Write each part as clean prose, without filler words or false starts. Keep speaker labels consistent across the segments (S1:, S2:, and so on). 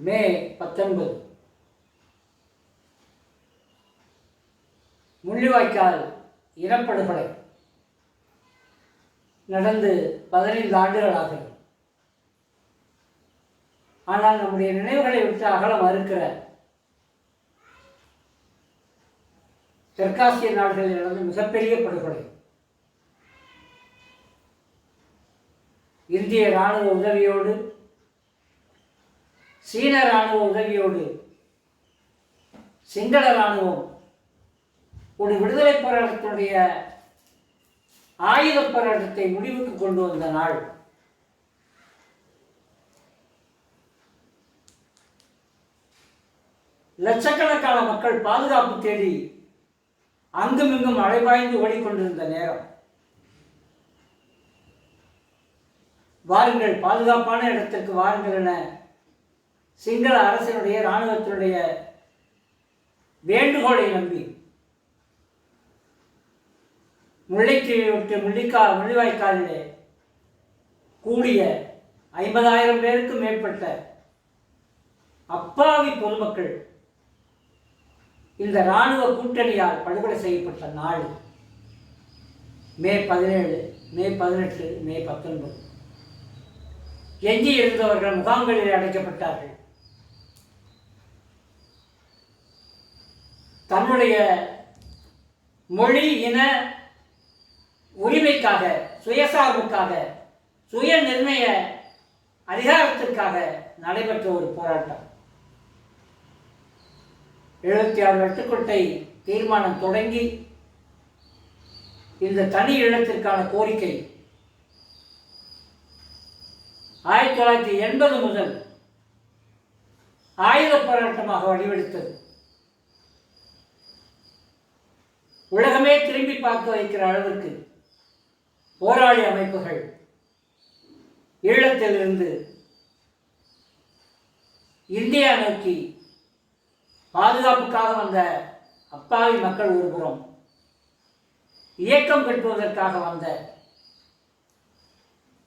S1: மே 19 முள்ளிவாய்க்கால் இனப்படுகொலை நடந்து 15 ஆண்டுகள் ஆகிறது. ஆனால் நம்முடைய நினைவுகளை விட்டு அகல மறுக்கிற தெற்காசிய நாடுகளில் நடந்த மிகப்பெரிய படுகொலை. இந்திய இராணுவ உதவியோடு, சீன இராணுவ உதவியோடு சிங்கள இராணுவம் ஒரு விடுதலை போராட்டத்தினுடைய ஆயுத போராட்டத்தை முடிவுக்கு கொண்டு வந்த நாள். லட்சக்கணக்கான மக்கள் பாதுகாப்பு தேடி அங்குமிங்கும் அலைபாய்ந்து ஓடிக்கொண்டிருந்த நேரம். வாருங்கள், பாதுகாப்பான இடத்திற்கு வாருங்கள் என சிங்கள அரசினுடைய இராணுவத்தினுடைய வேண்டுகோளை நம்பி முல்லைத்தீவை விட்டு முள்ளிவாய்க்காலிலே கூடிய 50,000 பேருக்கும் மேற்பட்ட அப்பாவி பொதுமக்கள் இந்த இராணுவ கூட்டணியால் படுகொலை செய்யப்பட்ட நாள் மே 17, மே 18, மே 19. எஞ்சி இருந்தவர்கள் முகாம்களில் அடைக்கப்பட்டார்கள். தன்னுடைய மொழி இன உரிமைக்காக, சுயசார்புக்காக, சுய நிர்ணய அதிகாரத்திற்காக நடைபெற்ற ஒரு போராட்டம். 76 வெட்டுக்கொட்டை தீர்மானம் தொடங்கி இந்த தனி ஈழத்திற்கான கோரிக்கை 1980 முதல் ஆயுத போராட்டமாக வடிவெடுத்தது. உலகமே திரும்பி பார்க்க வைக்கிற அளவிற்கு போராளி அமைப்புகள் ஈழத்திலிருந்து இந்தியா நோக்கி பாதுகாப்புக்காக வந்த அப்பாவி மக்கள் ஒருபுறம், இயக்கம் கட்டுவதற்காக வந்த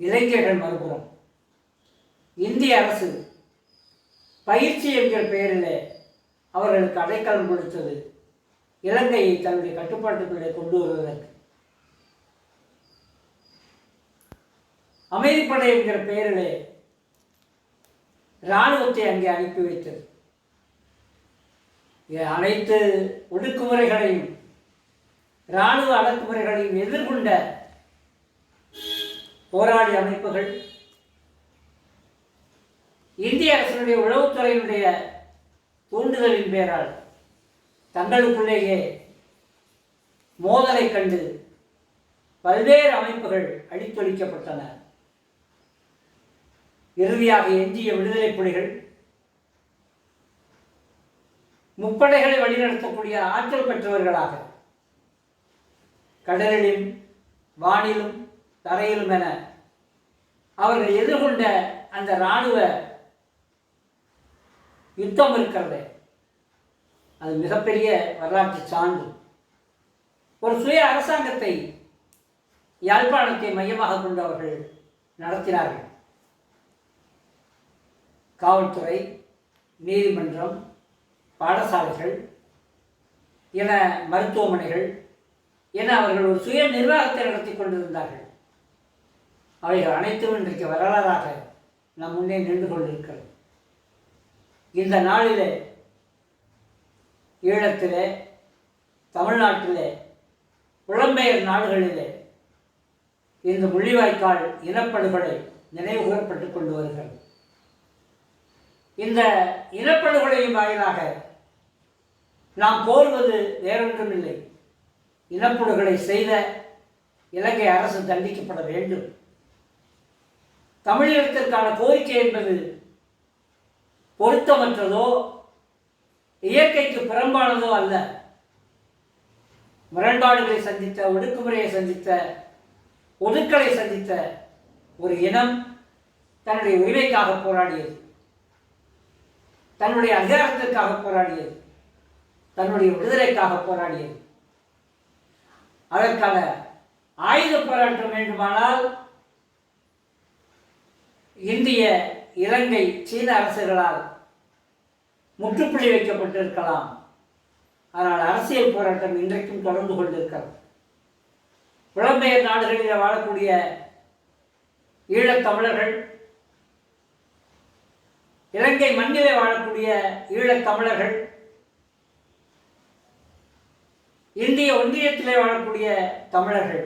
S1: இளைஞர்கள் மறுபுறம், இந்திய அரசு பயிற்சி என்கிற பெயரில் அவர்களுக்கு அடைக்கலம் கொடுத்தது இலங்கையை தன்னுடைய கட்டுப்பாட்டுக்குள்ளே கொண்டு வருவதற்கு. அமைதிப்படை என்கிற பெயரிலே இராணுவத்தை அங்கே அனுப்பி வைத்தது. அனைத்து ஒடுக்குமுறைகளையும் இராணுவ அடக்குமுறைகளையும் எதிர்கொண்ட போராளி அமைப்புகள் இந்திய அரசினுடைய உளவுத்துறையினுடைய தூண்டுதலின் பெயரால் தங்களுக்குள்ளேயே மோதலை கண்டு பல்வேறு அமைப்புகள் அழித்தொழிக்கப்பட்டன. இறுதியாக எஞ்சிய விடுதலை புலிகள் முப்படைகளை வழிநடத்தக்கூடிய ஆற்றல் பெற்றவர்களாக கடலிலும் வானிலும் தரையிலும் என அவர்கள் எதிர்கொண்ட அந்த இராணுவ யுத்தம் இருக்கிறது. அது மிகப்பெரிய வரலாற்று சான்று. ஒரு சுய அரசாங்கத்தை யாழ்ப்பாணத்தை மையமாக கொண்டு அவர்கள் நடத்தினார்கள். காவல்துறை, நீதிமன்றம், பாடசாலைகள் என மருத்துவமனைகள் என அவர்கள் ஒரு சுய நிர்வாகத்தை நடத்தி கொண்டிருந்தார்கள். அவைகள் அனைத்தும் இன்றைக்கு வரலாறாக நம் முன்னே நின்று கொண்டிருக்கிறது. இந்த நாளிலே ஈழத்திலே, தமிழ்நாட்டிலே, புலம்பெயர் நாடுகளிலே இந்த முள்ளிவாய்க்கால் இனப்படுகொலை நினைவு கூறப்பட்டு கொண்டு வருகிறது. இந்த இனப்படுகொலையின் வாயிலாக நாம் கோருவது வேறொன்றுமில்லை. இனப்படுகொலை செய்த இலங்கை அரசு தண்டிக்கப்பட வேண்டும். தமிழகத்திற்கான கோரிக்கை என்பது பொருத்தமற்றதோ இயற்கைக்கு புறம்பானதோ அல்ல. முரண்பாடுகளை சந்தித்த, ஒடுக்குமுறையை சந்தித்த, ஒதுக்கலை சந்தித்த ஒரு இனம் தன்னுடைய உரிமைக்காக போராடியது, தன்னுடைய அதிகாரத்திற்காக போராடியது, தன்னுடைய விடுதலைக்காக போராடியது. அதற்கான ஆயுத போராட்டம் வேண்டுமானால் இந்திய, இலங்கை, சீன அரசுகளால் முற்றுப்புள்ளி வைக்கப்பட்டிருக்கலாம். ஆனால் அரசியல் போராட்டம் இன்றைக்கும் தொடர்ந்து கொண்டிருக்கிறது. புலம்பெயர் நாடுகளில் வாழக்கூடிய ஈழத்தமிழர்கள், இலங்கை மண்ணிலே வாழக்கூடிய ஈழத்தமிழர்கள், இந்திய ஒன்றியத்திலே வாழக்கூடிய தமிழர்கள்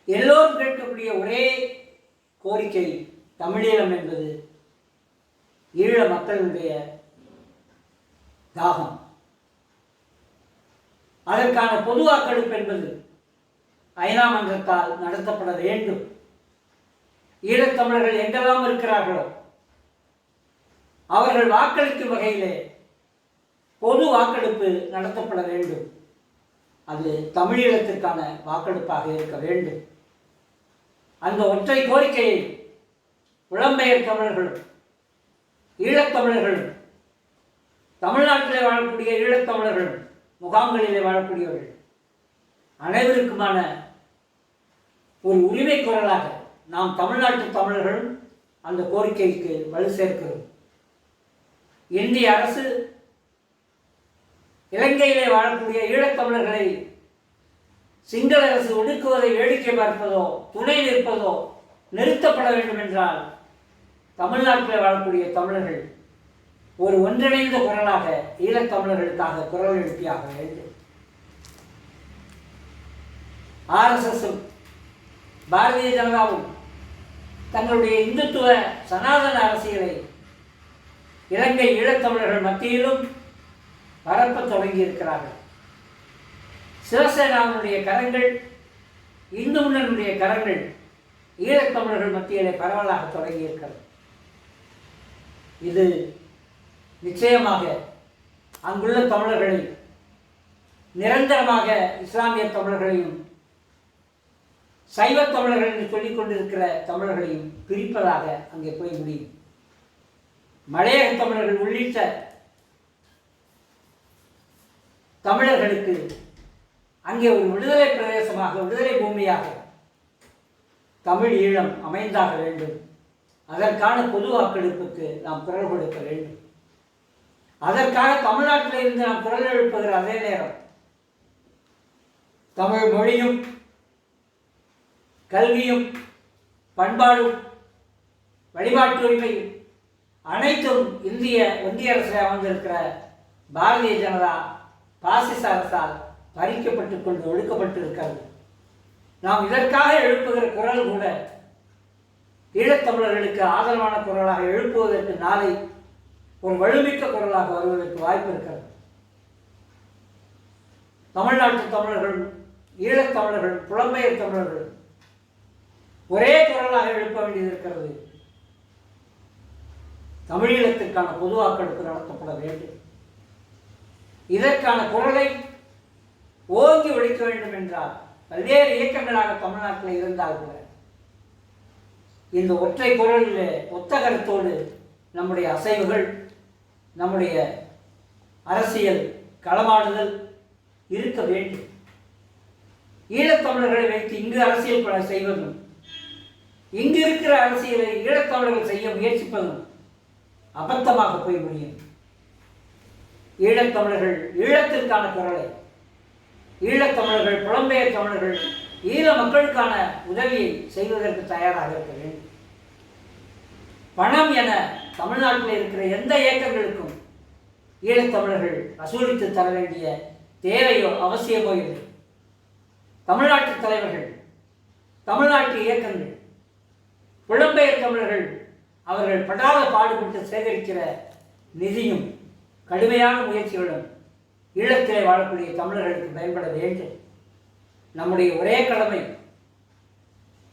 S1: எல்லோரும் கேட்கக்கூடிய ஒரே கோரிக்கை தமிழீழம் என்பது ஈழ மக்களுடைய தாகம். அதற்கான பொது வாக்கெடுப்பு என்பது ஐநா மன்றத்தால் நடத்தப்பட வேண்டும். ஈழத்தமிழர்கள் எங்கெல்லாம் இருக்கிறார்களோ அவர்கள் வாக்களிக்கும் வகையிலே பொது வாக்கெடுப்பு நடத்தப்பட வேண்டும். அது தமிழீழத்திற்கான வாக்கெடுப்பாக இருக்க வேண்டும். அந்த ஒற்றை கோரிக்கையை புலம்பெயர் தமிழர்களும் ஈழத்தமிழர்களும் தமிழ்நாட்டிலே வாழக்கூடிய ஈழத்தமிழர்களும் முகாம்களிலே வாழக்கூடியவர்கள் அனைவருக்குமான ஒரு உரிமை குரலாக நாம் தமிழ்நாட்டு தமிழர்களும் அந்த கோரிக்கைக்கு வலு சேர்க்கிறோம். இந்திய அரசு இலங்கையிலே வாழக்கூடிய ஈழத்தமிழர்களை சிங்கள அரசு ஒடுக்குவதை வேடிக்கை பார்ப்பதோ துணை நிற்பதோ நிறுத்தப்பட வேண்டும் என்றால் தமிழ்நாட்டில் வாழக்கூடிய தமிழர்கள் ஒரு ஒன்றிணைந்த குரலாக ஈழத்தமிழர்களுக்காக குரல் எழுப்பியாக வேண்டும். ஆர்எஸ்எஸும் பாரதிய ஜனதாவும் தங்களுடைய இந்துத்துவ சனாதன அரசியலை இலங்கை ஈழத்தமிழர்கள் மத்தியிலும் பரப்ப தொடங்கி இருக்கிறார்கள். சிவசேனாவினுடைய கரங்கள், இந்து முன்னணியுடைய கரங்கள் ஈழத்தமிழர்கள் மத்தியிலே பரவலாக தொடங்கி இருக்கிறது. இது நிச்சயமாக அங்குள்ள தமிழர்களை, நிரந்தரமாக இஸ்லாமிய தமிழர்களையும் சைவ தமிழர்கள் என்று சொல்லிக் கொண்டிருக்கிற தமிழர்களையும் பிரிப்பதாக அங்கே போய் முடியும். மலையக தமிழர்கள் உள்ளிட்ட தமிழர்களுக்கு அங்கே ஒரு விடுதலை பிரதேசமாக, விடுதலை பூமியாக தமிழ் ஈழம் அமைந்தாக வேண்டும். அதற்கான பொது வாக்கெடுப்புக்கு நாம் குரல் கொடுக்க வேண்டும். அதற்காக தமிழ்நாட்டில் இருந்து நாம் குரல் எழுப்புகிற அதே நேரம் தமிழ் மொழியும் கல்வியும் பண்பாடும் வழிபாட்டு உரிமையும் அனைத்தும் இந்திய ஒன்றிய அரசில் அமர்ந்திருக்கிற பாரதிய ஜனதா பாசிச அரசால் பறிக்கப்பட்டு கொண்டு ஒடுக்கப்பட்டு இருக்கிறது. நாம் இதற்காக எழுப்புகிற குரல் கூட ஈழத்தமிழர்களுக்கு ஆதரவான குரலாக எழுப்புவதற்கு நாளை ஒரு வலுமிக்க குரலாக வருவதற்கு வாய்ப்பு இருக்கிறது. தமிழ்நாட்டு தமிழர்கள், ஈழத்தமிழர்கள், புலம்பெயர் தமிழர்கள் ஒரே குரலாக எழுப்ப வேண்டியது இருக்கிறது. தமிழீழத்திற்கான பொது வாக்கெடுப்பு நடத்தப்பட வேண்டும். இதற்கான குரலை ஓங்கி ஒழிக்க வேண்டும் என்றால் பல்வேறு இயக்கங்களாக தமிழ்நாட்டில் இருந்தால் கூட இந்த ஒற்றை குரலில் ஒத்த கருத்தோடு நம்முடைய அசைவுகள், நம்முடைய அரசியல் களமாடுதல் இருக்க வேண்டும். ஈழத்தமிழர்களை வைத்து இங்கு அரசியல் பல செய்வதும், இங்கு இருக்கிற அரசியலை ஈழத்தமிழர்கள் செய்ய முயற்சிப்பதும் அபத்தமாக போய் முடியும். ஈழத்தமிழர்கள் ஈழத்திற்கான குரலை, ஈழத்தமிழர்கள், புலம்பெயர் தமிழர்கள் ஈழ மக்களுக்கான உதவியை செய்வதற்கு தயாராக இருக்க வேண்டும். பணம் என தமிழ்நாட்டில் இருக்கிற எந்த இயக்கங்களுக்கும் ஈழத்தமிழர்கள் வசூலித்து தர வேண்டிய தேவையோ அவசியமோ இல்லை. தமிழ்நாட்டு தலைவர்கள், தமிழ்நாட்டு இயக்கங்கள், புலம்பெயர் தமிழர்கள் அவர்கள் படாத பாடுபட்டு சேகரிக்கிற நிதியும் கடுமையான முயற்சிகளும் ஈழத்திலே வாழக்கூடிய தமிழர்களுக்கு பயன்பட வேண்டும். நம்முடைய ஒரே கடமை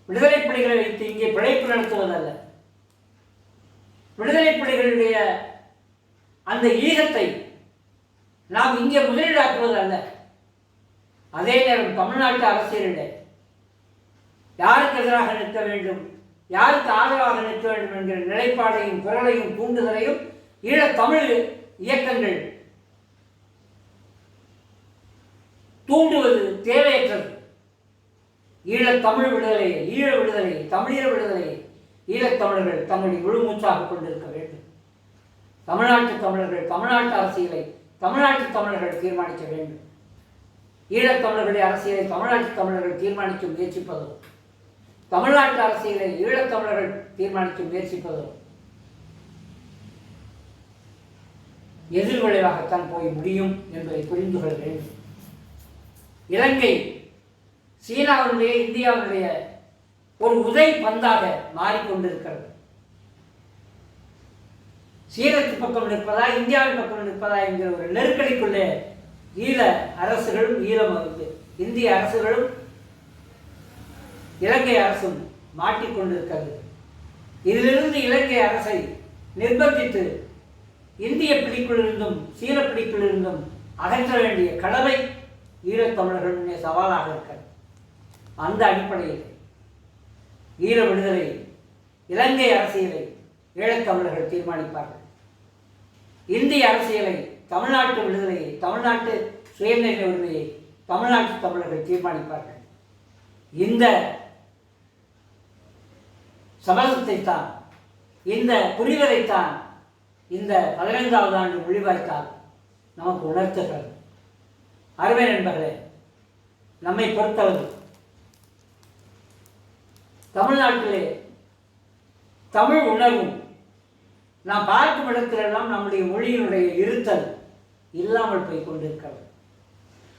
S1: விடுதலை புலிகளை வைத்து இங்கே பிழைப்பு நடத்துவதல்ல. விடுதலை புலிகளுடைய அந்த ஈகத்தை நாம் இங்கே முதலீடாக்குவதல்ல. அதே நேரம் தமிழ்நாட்டு அரசியலிலே யாருக்கு எதிராக நிற்க வேண்டும், யாருக்கு ஆதரவாக நிற்க வேண்டும் என்கிற நிலைப்பாடையும் குரலையும் தூண்டுதலையும் ஈழத்தமிழ் இயக்கங்கள் தூண்டுவது தேவையற்றது. ஈழத்தமிழ் விடுதலை, ஈழ விடுதலை, தமிழீழ விடுதலை ஈழத்தமிழர்கள் தங்களுடைய முழுமூச்சாக கொண்டிருக்க வேண்டும். தமிழ்நாட்டு தமிழர்கள் தமிழ்நாட்டு அரசியலை தமிழ்நாட்டு தமிழர்கள் தீர்மானிக்க வேண்டும். ஈழத்தமிழர்களுடைய அரசியலை தமிழ்நாட்டு தமிழர்கள் தீர்மானிக்க முயற்சிப்பதோ, தமிழ்நாட்டு அரசியலை ஈழத்தமிழர்கள் தீர்மானிக்க முயற்சிப்பதோ எதிர்விளைவாகத்தான் போய் முடியும் என்பதை புரிந்து கொள்ள வேண்டும். இலங்கை சீனாவினுடைய இந்தியாவினுடைய ஒரு உதை பந்தாக மாறிக்கொண்டிருக்கிறது. சீனத்து பக்கம் நிற்பதா இந்தியாவின் பக்கம் நிற்பதா என்கிற ஒரு நெருக்கடிக்குள்ளே ஈழ அரசுகளும் இந்திய அரசுகளும் இலங்கை அரசும் மாட்டிக்கொண்டிருக்கிறது. இதிலிருந்து இலங்கை அரசை நிர்பந்தித்து இந்திய பிடிக்குள்ளிருந்தும் சீன பிடிக்குள்ளிருந்தும் அகற்ற வேண்டிய கடமை ஈழத்தமிழர்களுடைய சவாலாக இருக்கிறது. அந்த அடிப்படையில் ஈழ விடுதலை இலங்கை அரசியலை ஈழத்தமிழர்கள் தீர்மானிப்பார்கள். இந்திய அரசியலை தமிழ்நாட்டு விடுதலையை தமிழ்நாட்டு சுயநிலை உரிமையை தமிழ்நாட்டு தமிழர்கள் தீர்மானிப்பார்கள். இந்த சபதத்தை தான் இந்த புரிதலைத்தான் இந்த 15வது ஆண்டு முள்ளிவாய்க்கால் நமக்கு உணர்த்துகிறது. அருமை நண்பர்களே, நம்மை பொறுத்தளவு தமிழ்நாட்டிலே தமிழ் உணர்வும் நாம் பார்க்கும் இடத்திலெல்லாம் நம்முடைய மொழியினுடைய இருத்தல் இல்லாமல் போய் கொண்டிருக்கிறது.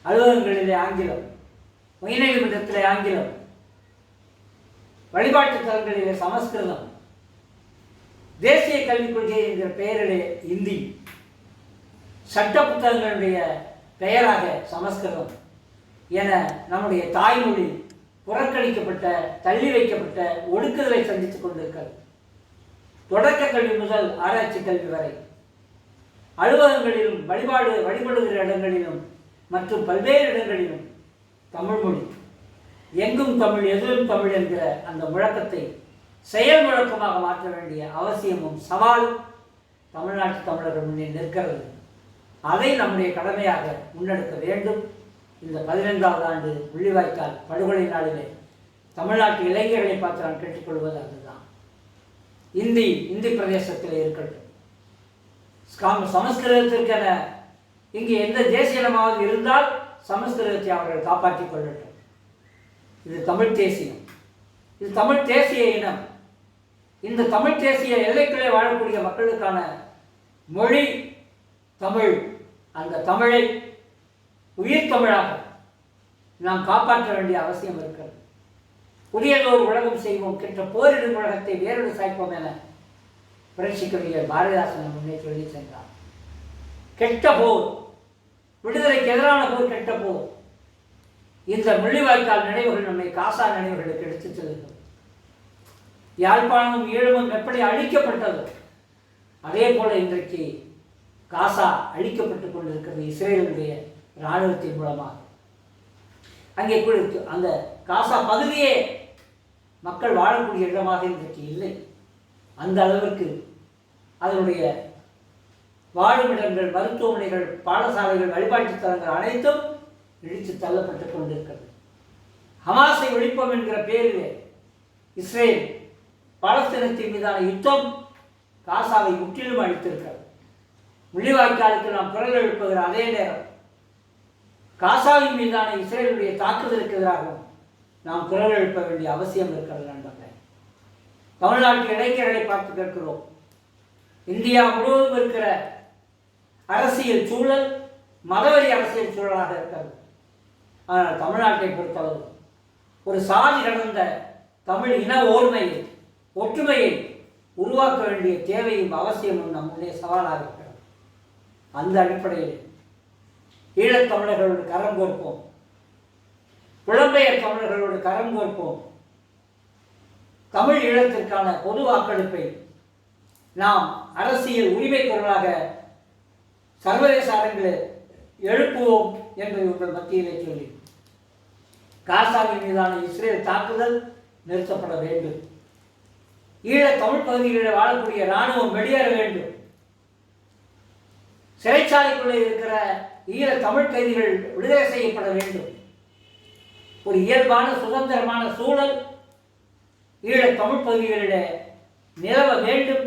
S1: அலுவலகங்களிலே ஆங்கிலம், உயர்நீதிமன்றத்திலே ஆங்கிலம், வழிபாட்டு தலங்களிலே சமஸ்கிருதம், தேசிய கல்விக் கொள்கை என்கிற பெயரிலே இந்தி, சட்ட புத்தகங்களுடைய பெயராக சமஸ்கிருதம் என நம்முடைய தாய்மொழி புறக்கணிக்கப்பட்ட, தள்ளி வைக்கப்பட்ட, ஒடுக்குதலை சந்தித்துக் கொண்டிருக்கிறது. தொடக்க கல்வி முதல் ஆராய்ச்சி கல்வி வரை அலுவலகங்களிலும் வழிபடுகிற இடங்களிலும் மற்றும் பல்வேறு இடங்களிலும் தமிழ் மொழி, எங்கும் தமிழ் எதிலும் தமிழ் என்கிற அந்த முழக்கத்தை செயல் முழக்கமாக மாற்ற வேண்டிய அவசியமும் சவாலும் தமிழ்நாட்டு தமிழர்கள் முன்னே நிற்கிறது. அதை நம்முடைய கடமையாக முன்னெடுக்க வேண்டும். இந்த 15வது ஆண்டு முள்ளிவாய்க்கால் படுகொலை நாளிலே தமிழ்நாட்டு இளைஞர்களை பார்த்து நான் கேட்டுக்கொள்வது அதுதான். இந்தி பிரதேசத்தில் இருக்கட்டும், சமஸ்கிருதத்திற்கென இங்கே எந்த தேசியமாவது இருந்தால் சமஸ்கிருதத்தை அவர்கள் காப்பாற்றிக் கொள்ளட்டும். இது தமிழ் தேசியம், இது தமிழ் தேசிய இனம். இந்த தமிழ் தேசிய எல்லைக்குள்ளே வாழக்கூடிய மக்களுக்கான மொழி தமிழ். அந்த தமிழை உயிர் தமிழாக நாம் காப்பாற்ற வேண்டிய அவசியம் இருக்கிறது. புதியதோர் உலகம் செய்வோம் கிட்ட போரிடும் உலகத்தை வேறொரு சாய்ப்போம் என புரட்சி கவிஞர் பாரதிதாசன் முன்னே சொல்லி சென்றார். கெட்ட போர், விடுதலைக்கு எதிரான போர் கெட்ட போர். இந்த முள்ளிவாய்க்கால் நினைவுகள் நம்மை காசா நினைவுகளுக்கு எடுத்துச் செல்கிறது. யாழ்ப்பாணமும் ஈழமும் எப்படி அழிக்கப்பட்டது, அதே போல இன்றைக்கு காசா அழிக்கப்பட்டுக் கொண்டிருக்கிறது இஸ்ரேலுடைய இராணுவத்தின் மூலமாக. அங்கே அந்த காசா பகுதியே மக்கள் வாழக்கூடிய இடமாக இன்றைக்கு இல்லை. அந்த அளவிற்கு அதனுடைய வாழுமிடங்கள், மருத்துவமனைகள், பாடசாலைகள், வழிபாட்டு தலங்கள் அனைத்தும் இழித்து தள்ளப்பட்டுக் கொண்டிருக்கிறது. ஹமாஸை ஒழிப்போம் என்கிற பேரிலே இஸ்ரேல் பாலஸ்தீனத்தின் மீதான யுத்தம் காசாவை முற்றிலும் அழித்திருக்கிறது. முள்ளிவாய்க்காலுக்கு நாம் குரல் எழுப்புகிற அதே நேரம் காசாவின் மீதான இஸ்ரேலுடைய தாக்குதலுக்கு எதிராகவும் நாம் குரல் எழுப்ப வேண்டிய அவசியம் இருக்கிறது. நண்பர்களே, தமிழ்நாட்டு இளைஞர்களை பார்த்து கேட்கிறோம். இந்தியா முழுவதும் இருக்கிற அரசியல் சூழல் மதவெறி அரசியல் சூழலாக இருக்கிறது. ஆனால் தமிழ்நாட்டை பொறுத்தளவு ஒரு சாதி கடந்த தமிழ் இன ஓர்மையை, ஒற்றுமையை உருவாக்க வேண்டிய தேவையும் அவசியமும் நம்முடைய சவாலாக இருக்கிறது. அந்த அடிப்படையில் ஈழத்தமிழர்களோடு கரம் கோர்ப்போம், புலம்பெயர் தமிழர்களோடு கரம் கோர்ப்போம். தமிழ் ஈழத்திற்கான பொது வாக்கெடுப்பை நாம் அரசியல் உரிமை குரலாக சர்வதேச அரங்கில் எழுப்புவோம் என்பதை உங்கள் மத்தியிலே சொல்லி, காசாவின் மீதான இஸ்ரேல் தாக்குதல் நிறுத்தப்பட வேண்டும். ஈழ தமிழ் பகுதிகளில் வாழக்கூடிய இராணுவம் வெளியேற வேண்டும். சிறைச்சாலைக்குள்ளே இருக்கிற ஈழ தமிழ் கைதிகள் விடுதலை செய்யப்பட வேண்டும். ஒரு இயல்பான சுதந்திரமான சூழல் ஈழ தமிழ் பகுதிகளிலே நிலவ வேண்டும்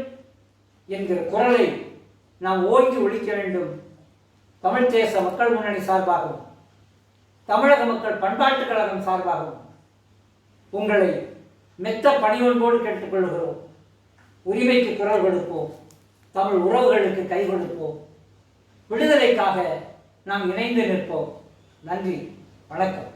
S1: என்கிற குரலை நாம் ஓங்கி ஒழிக்க வேண்டும். தமிழ் தேச மக்கள் முன்னணி சார்பாகவும் தமிழக மக்கள் பண்பாட்டுக் கழகம் சார்பாகவும் உங்களை மெத்த பணிவன்போடு கேட்டுக்கொள்கிறோம். உரிமைக்கு குரல் கொடுப்போம். தமிழ் உறவுகளுக்கு கை கொடுப்போம். விடுதலைக்காக நாம் இணைந்து நிற்போம். நன்றி, வணக்கம்.